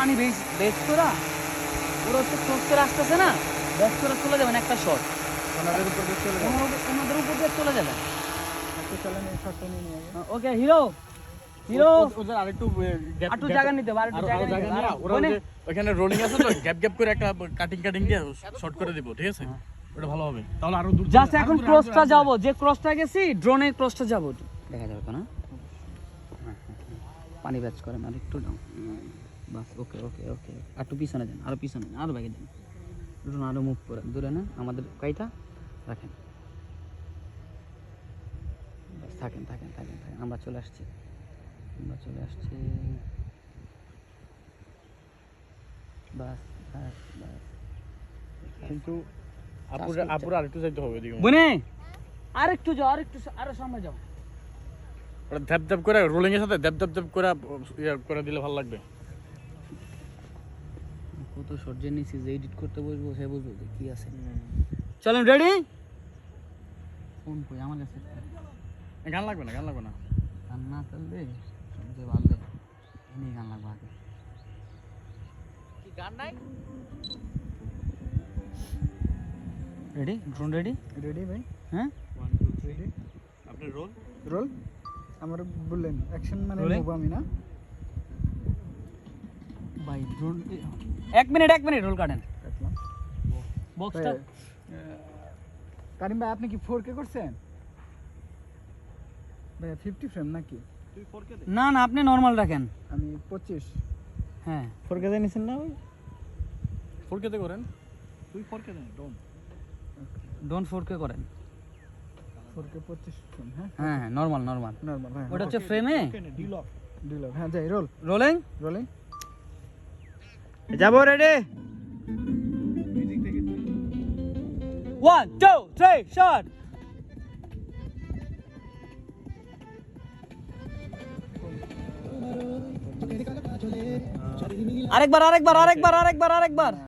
পানি বেশ তোরা ওরা হচ্ছে ক্রস করে আসতেছে না, ব্যাস করে চলে যাবেন একটা শট, ওনাদের উপর দিয়ে চলে যাবে। ওনাদের উপর দিয়ে চলে যাবেন। একটু চলেন এই শটটা নিয়ে নিয়ে আগে। ওকে হিরো হিরো ওদের আরেকটু একটু জায়গা নিতে হবে, আরেকটু জায়গা নিতে হবে। ওরা ওখানে রোলিং আছে তো, গ্যাপ করে একটা কাটিং দিয়ে শর্ট করে দিব, ঠিক আছে? ওটা ভালো হবে, তাহলে আরো দূর জাস্ট এখন ক্রসটা যাবো, যে ক্রসটা গেছি ড্রোনের ক্রসটা যাবো, দেখা যাবে তো না? পানি ব্যাচ করেন আর একটু দাও, বাস। ওকে ওকে ওকে, আর একটু পিছনে যান, আরো পিছনে যান, আরো ব্যাগে যান, ড্রোন আরো মুভ করে দূরে না, আমাদের কাইটা রাখেন, বাস থাকেন থাকেন থাকেন থাকেন, আমরা চলে আসছি, আমরা চলে আসছি, বাস বাস বাস। কিন্তু আপুর আরেকটু যাইতে হবে এদিকে। বনে আরেকটু যাও, আরো সামনে যাও। ওটা ধ্যাপ করে রোলিং এর সাথে ধ্যাপ করে করে দিলে ভালো লাগবে। কত শর্ট যে নিছি, যে এডিট করতে বসবো সে বুঝবো যে কি আছে। চলেন রেডি? ফোন কই আমার কাছে? গান লাগবে না গান না চলবে, সবচেয়ে ভালো এমনি গান লাগবে আগে। কি গান নাই? রেডি? Drone ready? রেডি ভাই? হ্যাঁ 1 2 3 আপনি রোল রোল। আমার বললেন অ্যাকশন মানে Rolling? মুভ আমি না? ভাই ড্রোন 1 মিনিট রোল কাটেন। কাটলাম। বক্সটা কারিম ভাই আপনি কি 4K করছেন? ভাই 50 ফ্রেম নাকি? তুই 4K দে। না না, আপনি নরমাল রাখেন। আমি 25। হ্যাঁ 4K দিয়ে নিছেন না ভাই? 4K তে করেন, তুই 4K দে, ডোন্ট 4K করেন। 4K 25 frame. হ্যাঁ হ্যাঁ নরমাল নরমাল। হ্যাঁ ওটা হচ্ছে ফ্রেমে ডিলক। ডিলর। হ্যাঁ যাই রোল। রোলিং। রোলিং। যাবো রেডি? 1 2 3 শট। আরেকবার